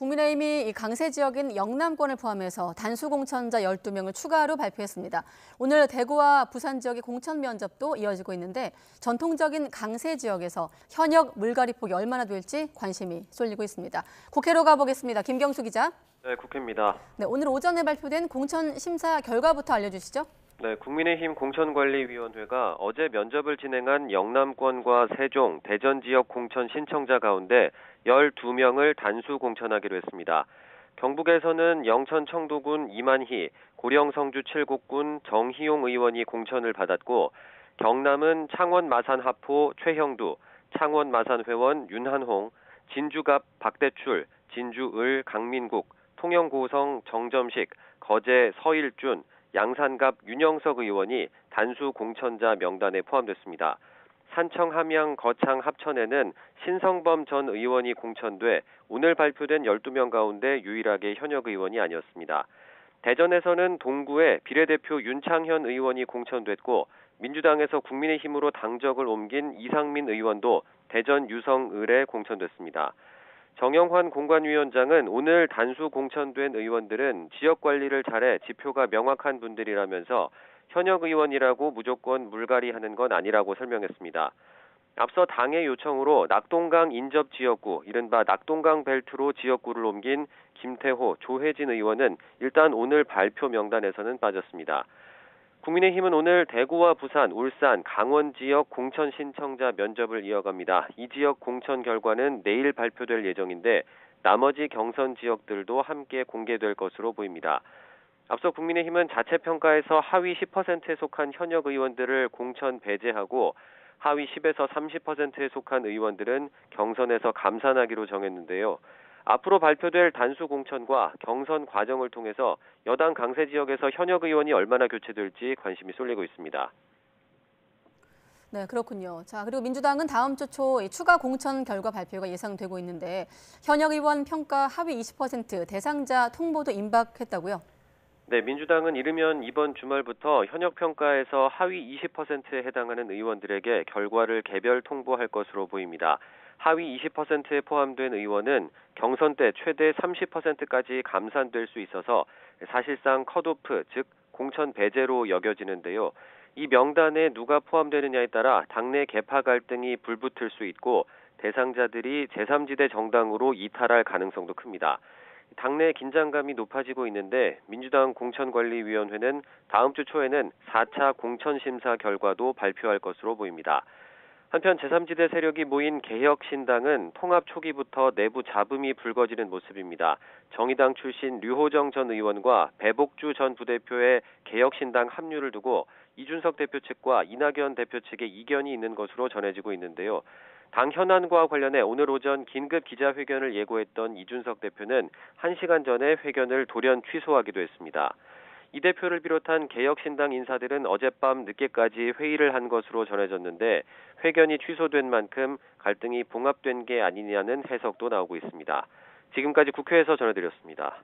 국민의힘이 이 강세 지역인 영남권을 포함해서 단수 공천자 12명을 추가로 발표했습니다. 오늘 대구와 부산 지역의 공천 면접도 이어지고 있는데 전통적인 강세 지역에서 현역 물갈이 폭이 얼마나 될지 관심이 쏠리고 있습니다. 국회로 가보겠습니다. 김경수 기자. 네, 국회입니다. 네, 오늘 오전에 발표된 공천 심사 결과부터 알려주시죠. 네, 국민의힘 공천관리위원회가 어제 면접을 진행한 영남권과 세종, 대전 지역 공천 신청자 가운데 12명을 단수 공천하기로 했습니다. 경북에서는 영천 청도군 이만희, 고령 성주 칠곡군 정희용 의원이 공천을 받았고, 경남은 창원 마산 하포 최형두, 창원 마산 회원 윤한홍, 진주갑 박대출, 진주을 강민국, 통영 고성 정점식, 거제 서일준, 양산갑 윤영석 의원이 단수 공천자 명단에 포함됐습니다. 산청 함양 거창 합천에는 신성범 전 의원이 공천돼 오늘 발표된 12명 가운데 유일하게 현역 의원이 아니었습니다. 대전에서는 동구의 비례대표 윤창현 의원이 공천됐고, 민주당에서 국민의힘으로 당적을 옮긴 이상민 의원도 대전 유성을에 공천됐습니다. 정영환 공관위원장은 오늘 단수 공천된 의원들은 지역관리를 잘해 지표가 명확한 분들이라면서 현역 의원이라고 무조건 물갈이하는 건 아니라고 설명했습니다. 앞서 당의 요청으로 낙동강 인접 지역구, 이른바 낙동강 벨트로 지역구를 옮긴 김태호, 조혜진 의원은 일단 오늘 발표 명단에서는 빠졌습니다. 국민의힘은 오늘 대구와 부산, 울산, 강원 지역 공천 신청자 면접을 이어갑니다. 이 지역 공천 결과는 내일 발표될 예정인데 나머지 경선 지역들도 함께 공개될 것으로 보입니다. 앞서 국민의힘은 자체평가에서 하위 10%에 속한 현역 의원들을 공천 배제하고 하위 10에서 30%에 속한 의원들은 경선에서 감산하기로 정했는데요. 앞으로 발표될 단수 공천과 경선 과정을 통해서 여당 강세 지역에서 현역 의원이 얼마나 교체될지 관심이 쏠리고 있습니다. 네, 그렇군요. 자, 그리고 민주당은 다음 주 초 추가 공천 결과 발표가 예상되고 있는데 현역 의원 평가 하위 20% 대상자 통보도 임박했다고요? 네, 민주당은 이르면 이번 주말부터 현역 평가에서 하위 20%에 해당하는 의원들에게 결과를 개별 통보할 것으로 보입니다. 하위 20%에 포함된 의원은 경선 때 최대 30%까지 감산될 수 있어서 사실상 컷오프, 즉 공천 배제로 여겨지는데요. 이 명단에 누가 포함되느냐에 따라 당내 계파 갈등이 불붙을 수 있고 대상자들이 제3지대 정당으로 이탈할 가능성도 큽니다. 당내 긴장감이 높아지고 있는데 민주당 공천관리위원회는 다음 주 초에는 4차 공천심사 결과도 발표할 것으로 보입니다. 한편 제3지대 세력이 모인 개혁신당은 통합 초기부터 내부 잡음이 불거지는 모습입니다. 정의당 출신 류호정 전 의원과 배복주 전 부대표의 개혁신당 합류를 두고 이준석 대표 측과 이낙연 대표 측의 이견이 있는 것으로 전해지고 있는데요. 당 현안과 관련해 오늘 오전 긴급 기자회견을 예고했던 이준석 대표는 1시간 전에 회견을 돌연 취소하기도 했습니다. 이 대표를 비롯한 개혁신당 인사들은 어젯밤 늦게까지 회의를 한 것으로 전해졌는데 회견이 취소된 만큼 갈등이 봉합된 게 아니냐는 해석도 나오고 있습니다. 지금까지 국회에서 전해드렸습니다.